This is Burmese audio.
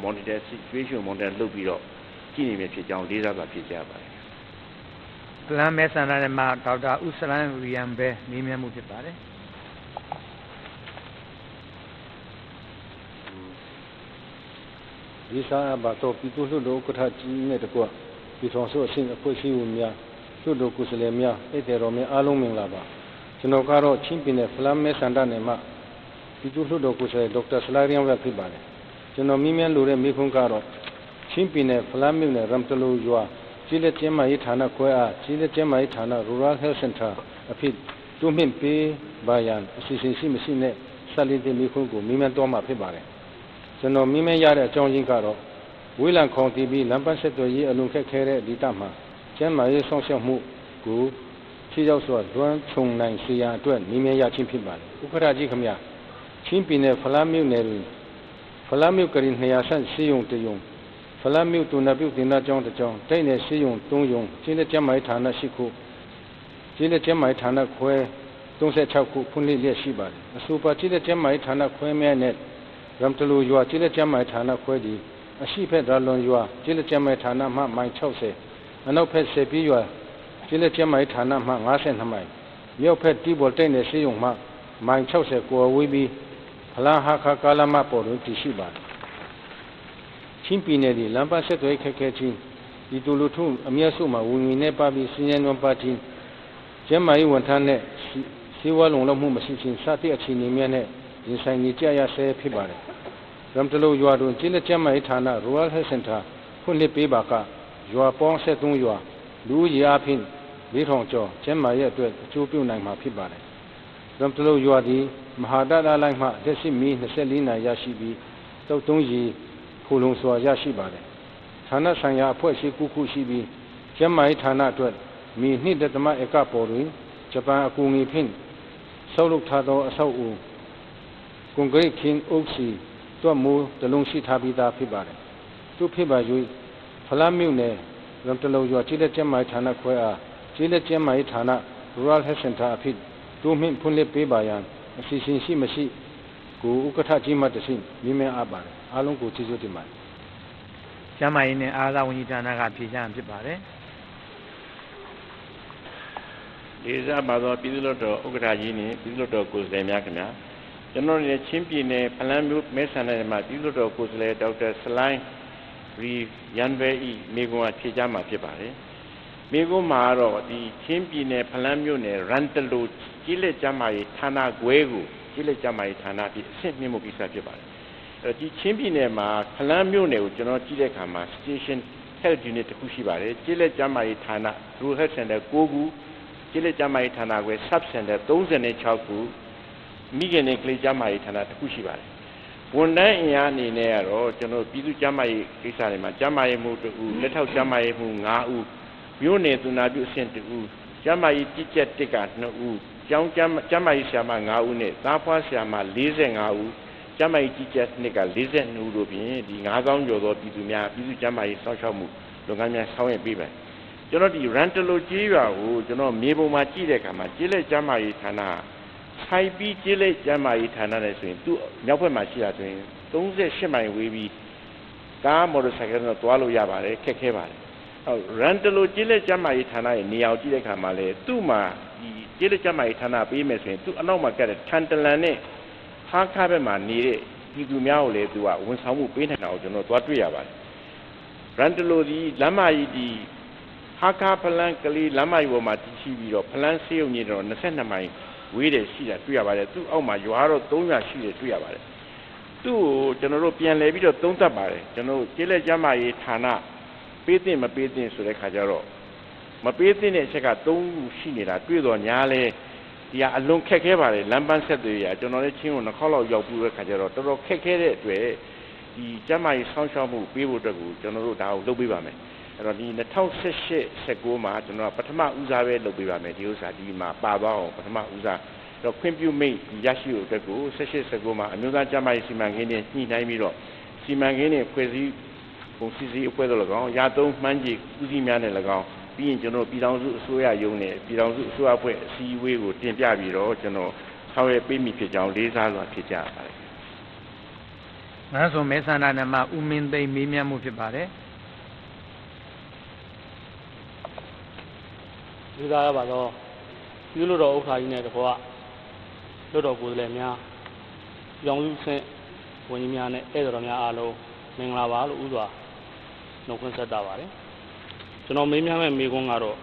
monitor situation monitor လုပ်ပြီးတော့ကြည့်နေမယ်ဖြစ်ကြောင်းလေးစားစွာဖြစ်ကြပါတယ်ဖလန်းမဲဆန္ဒနယ်မှာဒေါက်တာဦးစလန်းရီယန်ပဲမေးမြန်းမှုဖြစ်ပါတယ်ဒီစာအပ်တော့ပြည်သူ့လွှတ်တော်ဥက္ကဋ္ဌကြီးနဲ့တကွပြည်ထောင်စုအဆင့်အဖွဲ့အစည်းဝင်များလွှတ်တော်ကိုယ်စားလှယ်များဧည့်သည်တော်များအားလုံးမင်္ဂလာပါကျွန်တော်ကတော့ချင်းပြည်နယ်ဖလန်းမဲဆန္ဒနယ်မှာပြည်သူ့လွှတ်တော်ကိုယ်စားလှယ်ဒေါက်တာဆလာရီယန်ပဲဖြစ်ပါတယ်ကျွန်တော်မြင်မြန်လိုတဲ့မိခွန်းကတော့ချင်းပြည်နယ်ဖလန်းမြို့နယ်ရမ်တလူရွာကြီးလက်ကျင်းမာရေးဌာနခွဲအားကြီးလက်ကျင်းမာရေးဌာန Rural Health Center အဖြစ်တိုးမြင့်ပေးပါရန်အစီအစဉ်ရှိမရှိနဲ့ဆက်လက်တဲ့မိခွန်းကိုမြင်မြန်တော့မှာဖြစ်ပါတယ်ကျွန်တော်မြင်မြန်ရတဲ့အကြောင်းရင်းကတော့ဝေးလံခေါင်တီးပြီးလမ်းပန်းဆက်သွယ်ရေးအလွန်ခက်ခဲတဲ့ဒီတပ်မှာကျန်းမာရေးဆောင်ရှောက်မှုကိုခြေရောက်စွာလွှမ်းခြုံနိုင်စေရန်အတွက်မြင်မြန်ရခြင်းဖြစ်ပါတယ်ဥက္ကဋ္ဌကြီးခင်ဗျာချင်းပြည်နယ်ဖလန်းမြို့နယ်တွင်ဖလန်းမြို့ကရင်200ဆန့်စီယုံတယုံဖလန်းမြို့တူနာပြုတင်သားကျောင်းတစ်ကျောင်းတိုက်နယ်စီယုံ3ယုံချင်းလက်ကျမ်းမိုင်းဌာန10ခုချင်းလက်ကျမ်းမိုင်းဌာနခွဲ36ခုဖွင့်လှစ်လျက်ရှိပါတယ်အဆိုပါချင်းလက်ကျမ်းမိုင်းဌာနခွဲများနဲ့ရမ်တလူရွာချင်းလက်ကျမ်းမိုင်းဌာနခွဲသည်အရှိဖက်ဒါလွန်ရွာချင်းလက်ကျမ်းမိုင်းဌာနမှမိုင်60အနောက်ဖက်10ပြည်ရွာချင်းလက်ကျမ်းမိုင်းဌာနမှ52မိုင်မြောက်ဖက်တီဘော်တိုက်နယ်စီယုံမှမိုင်60ကိုဝေးပြီးဖလန်းဟာခါကာလမပေါ်တွင်တည်ရှိပါတယ်ချင်းပြည်နယ်သည်လမ်းပန်းဆက်သွယ်ခက်ခဲခြင်းဒီတူလူထုအမျက်စုမှာဝင်ငွေနဲ့ပါပြီးစီးရဲနွမ်းပါခြင်းကျန်းမာရေးဝန်ထမ်းနဲ့စေဝါလုံလောက်မှုမရှိခြင်းစသည့်အခြေအနေများနဲ့ရင်ဆိုင်နေကြရဆဲဖြစ်ပါတယ်ရမ်တလူရွာတွင်ကျင်းတဲ့ကျန်းမာရေးဌာန Rural Health Center ဖွင့်လှစ်ပေးပါကရွာပေါင်း73ရွာလူဦးရေအပြင်4,000ကျော်ကျန်းမာရေးအတွက်အကျိုးပြုနိုင်မှာဖြစ်ပါတယ်ရမ်တလူရွာသည်မဟာတရလိုင်းမှလက်ရှိမီ24နိုင်ရရှိပြီးတောက်သုံးရီဖူလုံစွာရရှိပါတယ်ဌာနဆိုင်ရာအဖွဲ့အစည်းခုရှိပြီးကျန်းမာရေးဌာနအတွက်မီ2.1 ဧကပေါ်တွင်ဂျပန်အကူအညီဖြင့်ဆောက်လုပ်ထားသောအဆောက်အဦကွန်ကရစ်ခင်းအုပ်စီတွတ်မိုးတလုံးရှိထားပြီးသားဖြစ်ပါတယ်သူဖြစ်ပါ၍ဖလန်းမြို့နယ်ရမ်တလူရွာကြီးလက်ကျန်းမာရေးဌာနခွဲအားကြီးလက်ကျန်းမာရေးဌာန Rural Health Center အဖြစ်တိုးမြင့်ဖွင့်လှစ်ပေးပါရန်အစီအစဉ်ရှိမရှိကိုဥက္ကဋ္ဌကြီးမှတဆင့်မြင်မြန်အပ်ပါတယ်အားလုံးကိုကျေးဇူးတင်ပါတယ်ကျမ်းမာရေးနဲ့အားသာဝန်ကြီးဌာနကဖြေကြားဖြစ်ပါတယ်လေးစားပါသောပြည်သူ့လွှတ်တော်ဥက္ကဋ္ဌကြီးနဲ့ပြည်သူ့လွှတ်တော်ကိုယ်စားလှယ်များခင်ဗျာကျွန်တော်တို့ချင်းပြည်နယ်ဖလန်းမြို့မဲဆန္ဒနယ်မှာပြည်သူ့လွှတ်တော်ကိုယ်စားလှယ်ဒေါက်တာဆလိုင်းရီယန်ဘဲဤမိကွန်းဖြေကြားမှာဖြစ်ပါတယ်မိကွန်းမှာတော့ဒီချင်းပြည်နယ်ဖလန်းမြို့နယ်ရန်တလူကြီးလက်ကျမ်းမာရေးဌာနခွဲကိုကြီးလက်ကျမ်းမာရေးဌာနပြီးအဆင့်မြင့်မှုကိစ္စဖြစ်ပါတယ်ဒီချင်းပြည်နယ်မှာဖလန်းမြို့နယ်ကိုကျွန်တော်ကြည့်တဲ့အခါမှာ Station Health Unit တစ်ခုရှိပါတယ်ကျေးလက်ကျန်းမာရေးဌာန Rural Health Center 9ခုကျေးလက်ကျန်းမာရေးဌာနကွယ် Sub Center 36ခုမိခင်နဲ့ကလေးကျန်းမာရေးဌာနတစ်ခုရှိပါတယ်ဝန်ထမ်းအင်အားအနေနဲ့ကတော့ကျွန်တော်ပြည်သူ့ကျန်းမာရေးကိစ္စတွေမှာကျန်းမာရေးမှု2ဦးလက်ထောက်ကျန်းမာရေးမှု5ဦးမြို့နယ်သူနာပြုအဆင့်2ဦးကျန်းမာရေးကြီးကြပ်1က2ဦးကျောင်းကျန်းမာရေးဆရာမ5ဦးနဲ့သားဖွားဆရာမ45ဦးကျန်းမာရေးကြီးကြပ်နှစ်က42ဦးတို့ဖြင့်ဒီ9000ကျော်သောပြည်သူများပြည်သူ့ကျန်းမာရေးစောင့်ရှောက်မှုလုပ်ငန်းများဆောင်ရွက်ပေးပါတယ်ကျွန်တော်ဒီရန်တလူကျေးရွာကိုကျွန်တော်မြေပုံမှာကြည့်တဲ့အခါမှာကျေးလက်ကျန်းမာရေးဌာနဆိုင်ပြီးကျေးလက်ကျန်းမာရေးဌာနနဲ့ဆိုရင်သူ့မြောက်ဘက်မှာရှိတာဆိုရင်38မိုင်ဝေးပြီးကားမော်တော်ဆိုင်ကယ်နဲ့သွားလို့ရပါတယ်ခက်ခဲပါတယ်ရန်တလူကျေးလက်ကျန်းမာရေးဌာနရဲ့နေရာကိုကြည့်တဲ့အခါမှာလေသူ့မှာဒီကျေးလက်ကျန်းမာရေးဌာနပေးမယ်ဆိုရင်သူ့အနောက်မှာကတဲ့ထန်တလန်နဲ့ဟာခါဘက်မှာနေတဲ့ပြည်သူများကိုလည်းသူကဝန်ဆောင်မှုပေးနိုင်တာကိုကျွန်တော်သွားတွေ့ရပါတယ်ရန်တလူဒီလမ်းမကြီးဒီဟာခါဖလန်းကလေးလမ်းမကြီးပေါ်မှာတည်ရှိပြီးတော့ဖလန်းဆေးရုံကြီးတော့22မိုင်ဝေးတယ်ရှိတာတွေ့ရပါတယ်သူ့အောက်မှာရွာတော့3ရွာရှိတယ်တွေ့ရပါတယ်သူ့ကိုကျွန်တော်တို့ပြန်လဲပြီးတော့သုံးသပ်ပါတယ်ကျွန်တော်ကျေးလက်ကျန်းမာရေးဌာနပေးသင့်မပေးသင့်ဆိုတဲ့ခါကျတော့မပေးသင့်တဲ့အချက်က3ခုရှိနေတာတွေ့တော့ညာလဲဒီကအလွန်ခက်ခဲပါတယ်လမ်းပန်းဆက်သွယ်ရကျွန်တော်လည်းချင်းကို2ခေါက်လောက်ရောက်ပြီးတဲ့ခါကျတော့တော်တော်ခက်ခဲတဲ့အတွက်ဒီကျန်းမာရေးစောင့်ရှောက်မှုပေးဖို့အတွက်ကိုကျွန်တော်တို့ဒါကိုလုပ်ပေးပါမယ်အဲ့တော့ဒီ2018-19မှာကျွန်တော်ပထမဦးစားပဲလုပ်ပေးပါမယ်ဒီဥစ္စာဒီမှာပါသွားအောင်ပထမဦးစားတော့ခွင့်ပြုမိတ်ရရှိဖို့အတွက်ကို18-19မှာအမျိုးသားကျန်းမာရေးစီမံကိန်းနဲ့ညှိနှိုင်းပြီးတော့စီမံကိန်းနဲ့ဖွဲ့စည်းပုံစည်းစီအဖွဲ့တို့၎င်းရာသုံးမှန်းကြီးဦးစီးများနဲ့၎င်းပြီးရင်ကျွန်တော်ပြည်ထောင်စုအစိုးရရုံးနဲ့ပြည်ထောင်စုအစိုးရအဖွဲ့အစည်းအဝေးကိုတင်ပြပြီးတော့ကျွန်တော်ဆောင်ရွက်ပေးမိဖြစ်ကြောင်းလေးစားစွာဖြစ်ကြပါတယ် ငန်းစုံမဲဆန္ဒနယ်မှာဦးမင်းသိန်းမေးမြန်းမှုဖြစ်ပါတယ် ဒီသားရပါတော့ပြည်သူ့တော်ဥက္ကဋ္ဌကြီးနဲ့တကွာလွတ်တော်ကိုယ်စားလှယ်များရောင်စုဆင့်ဝန်ကြီးများနဲ့ဧည့်သည်တော်များအားလုံးမင်္ဂလာပါလို့ဥစွာနှုတ်ခွန်းဆက်တာပါတယ်ကျွန်တော်မေးမြန်းမဲ့မေးခွန်းကတော့